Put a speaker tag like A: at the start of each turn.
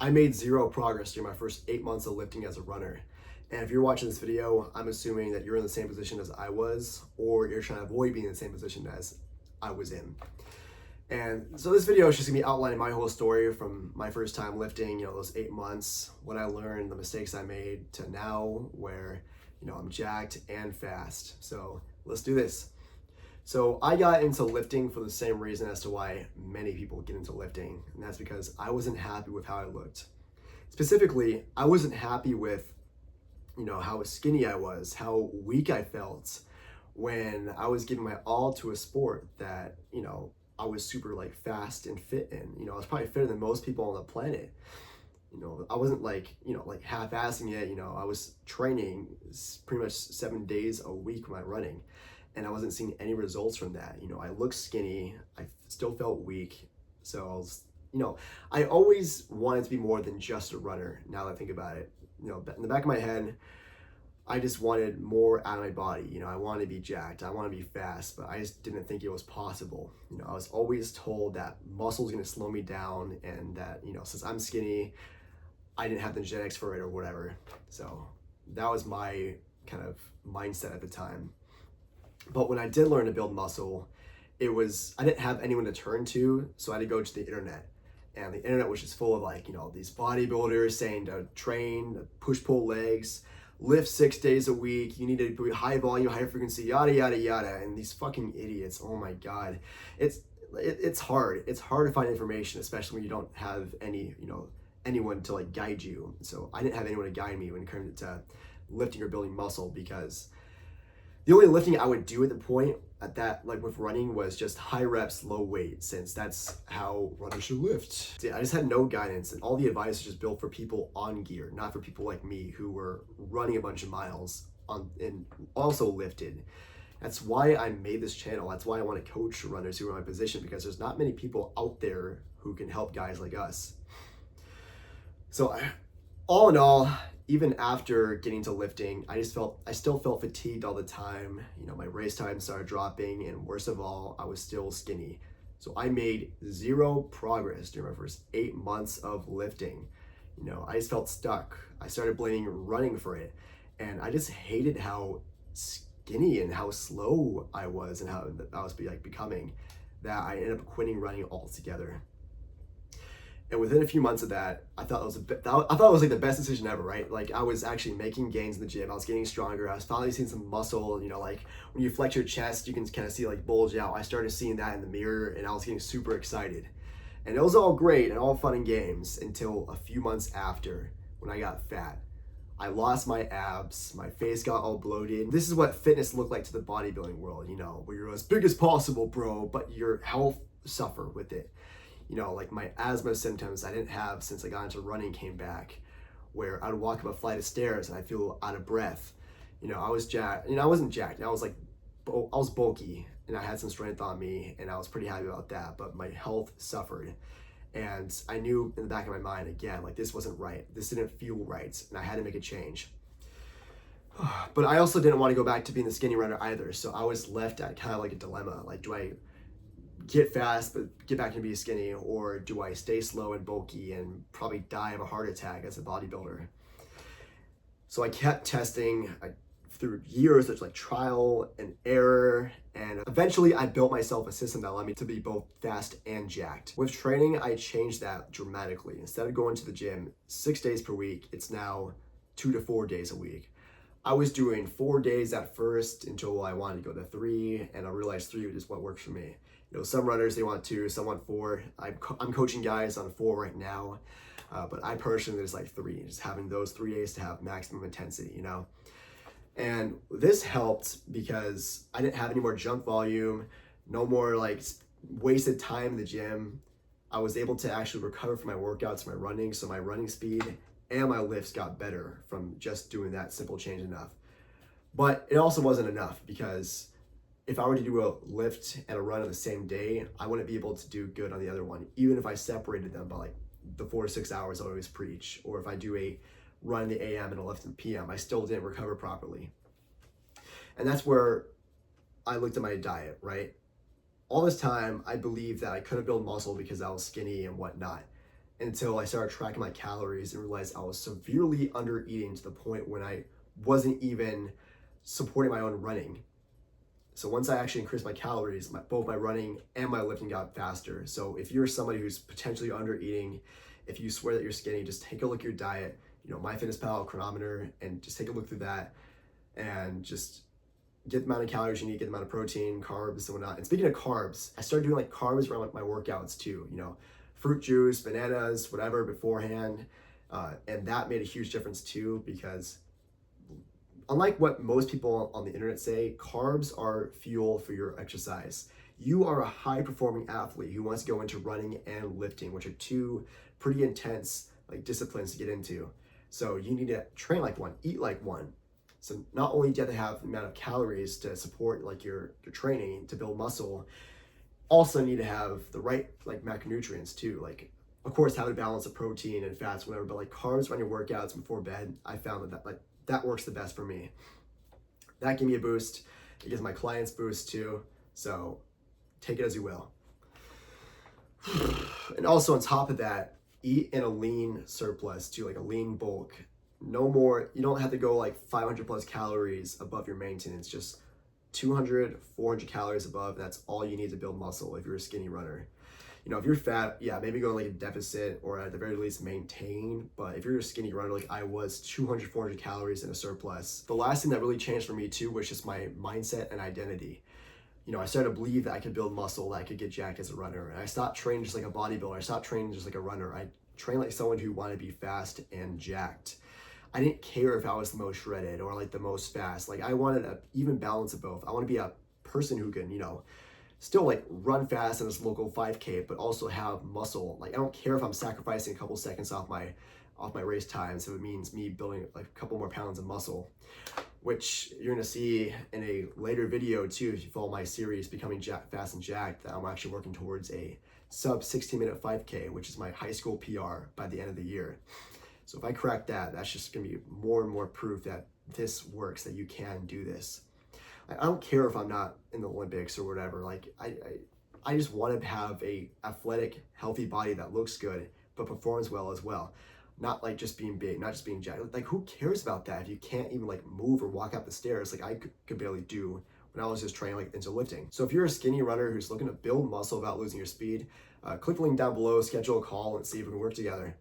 A: I made zero progress during my first 8 months of lifting as a runner. And if you're watching this video, I'm assuming that you're in the same position as I was, or you're trying to avoid being in the same position as I was in. And so this video is just gonna be outlining my whole story from my first time lifting, those 8 months, what I learned, the mistakes I made to now where, I'm jacked and fast. So let's do this. So I got into lifting for the same reason as to why many people get into lifting, and that's because I wasn't happy with how I looked. Specifically, I wasn't happy with, how skinny I was, how weak I felt when I was giving my all to a sport that, I was super like fast and fit in. I was probably fitter than most people on the planet. I wasn't like half-assing it. I was training pretty much 7 days a week when I'm running, and I wasn't seeing any results from that. I looked skinny, I still felt weak. So I always wanted to be more than just a runner. Now that I think about it, in the back of my head, I just wanted more out of my body. I wanted to be jacked, I want to be fast, but I just didn't think it was possible. I was always told that muscle is going to slow me down, and that, since I'm skinny, I didn't have the genetics for it or whatever. So that was my kind of mindset at the time. But when I did learn to build muscle, I didn't have anyone to turn to, so I had to go to the internet. And the internet was just full of these bodybuilders saying to train, push pull legs, lift 6 days a week, you need to be high volume, high frequency, yada yada yada. And these fucking idiots, oh my god. It's hard. It's hard to find information, especially when you don't have anyone to guide you. So I didn't have anyone to guide me when it came to lifting or building muscle, because the only lifting I would do at the point at that, with running, was just high reps, low weight, since that's how runners should lift. I just had no guidance, and all the advice was just built for people on gear, not for people like me who were running a bunch of miles and also lifted. That's why I made this channel. That's why I want to coach runners who are in my position, because there's not many people out there who can help guys like us. So all in all, even after getting to lifting, I still felt fatigued all the time. My race time started dropping, and worst of all, I was still skinny. So I made zero progress during my first 8 months of lifting. I just felt stuck. I started blaming running for it, and I just hated how skinny and how slow I was, and how I was becoming, that I ended up quitting running altogether. And within a few months of that, I thought it was like the best decision ever, right? I was actually making gains in the gym. I was getting stronger. I was finally seeing some muscle. When you flex your chest, you can kind of see bulge out. I started seeing that in the mirror, and I was getting super excited. And it was all great and all fun and games until a few months after, when I got fat. I lost my abs, my face got all bloated. This is what fitness looked like to the bodybuilding world, where you're as big as possible, bro, but your health suffer with it. My asthma symptoms I didn't have since I got into running came back, where I'd walk up a flight of stairs and I feel out of breath. I was jacked. I wasn't jacked. I was bulky, and I had some strength on me, and I was pretty happy about that. But my health suffered, and I knew in the back of my mind again, this wasn't right. This didn't feel right, and I had to make a change. But I also didn't want to go back to being the skinny runner either. So I was left at kind of a dilemma. Do I get fast but get back to being skinny, or do I stay slow and bulky and probably die of a heart attack as a bodybuilder? So I kept testing through years of trial and error, and eventually I built myself a system that allowed me to be both fast and jacked. With training, I changed that dramatically. Instead of going to the gym 6 days per week, it's now 2 to 4 days a week. I was doing 4 days at first until I wanted to go to 3, and I realized 3 is what works for me. Some runners, they want 2, some want 4. I'm coaching guys on 4 right now, but I personally just 3, just having those 3 days to have maximum intensity, And this helped because I didn't have any more junk volume, no more wasted time in the gym. I was able to actually recover from my workouts, my running, so my running speed and my lifts got better from just doing that simple change enough. But it also wasn't enough, because if I were to do a lift and a run on the same day, I wouldn't be able to do good on the other one, even if I separated them by the 4 to 6 hours I always preach. Or if I do a run in the AM and a lift in the PM, I still didn't recover properly. And that's where I looked at my diet, right? All this time, I believed that I couldn't build muscle because I was skinny and whatnot. until I started tracking my calories and realized I was severely under eating to the point when I wasn't even supporting my own running. So once I actually increased my calories, both my running and my lifting got faster. So if you're somebody who's potentially under eating, if you swear that you're skinny, just take a look at your diet, MyFitnessPal, Chronometer, and just take a look through that and just get the amount of calories you need, get the amount of protein, carbs, and whatnot. And speaking of carbs, I started doing like carbs around like my workouts too, fruit juice, bananas, whatever beforehand. And that made a huge difference too, because unlike what most people on the internet say, carbs are fuel for your exercise. You are a high performing athlete who wants to go into running and lifting, which are two pretty intense like disciplines to get into. So you need to train like one, eat like one. So not only do you have to have the amount of calories to support like your training to build muscle, also need to have the right like macronutrients too. Like of course have a balance of protein and fats, whatever, but like carbs around your workouts before bed, I found that works the best for me. That gave me a boost. It gives my clients boost too. So take it as you will. And also on top of that, eat in a lean surplus too, like a lean bulk. No more, you don't have to go like 500 plus calories above your maintenance, just 200, 400 calories above. That's all you need to build muscle if you're a skinny runner. If you're fat, yeah, maybe go like a deficit or at the very least maintain. But if you're a skinny runner like I was, 200, 400 calories in a surplus. The last thing that really changed for me too was just my mindset and identity. I started to believe that I could build muscle, that I could get jacked as a runner. And I stopped training just like a bodybuilder. I stopped training just like a runner. I trained like someone who wanted to be fast and jacked. I didn't care if I was the most shredded or like the most fast. Like I wanted an even balance of both. I want to be a person who can, still like run fast in this local 5K, but also have muscle. Like I don't care if I'm sacrificing a couple seconds off my race time, so it means me building like a couple more pounds of muscle, which you're gonna see in a later video too. If you follow my series, Becoming Fast and Jacked, that I'm actually working towards a sub 16-minute 5K, which is my high school PR by the end of the year. So if I crack that, that's just gonna be more and more proof that this works, that you can do this. I don't care if I'm not in the Olympics or whatever. Like I just want to have a athletic, healthy body that looks good but performs well as well. Not like just being big, not just being jacked. Like who cares about that if you can't even like move or walk up the stairs? Like I could barely do when I was just training like into lifting. So if you're a skinny runner who's looking to build muscle without losing your speed, click the link down below, schedule a call, and see if we can work together.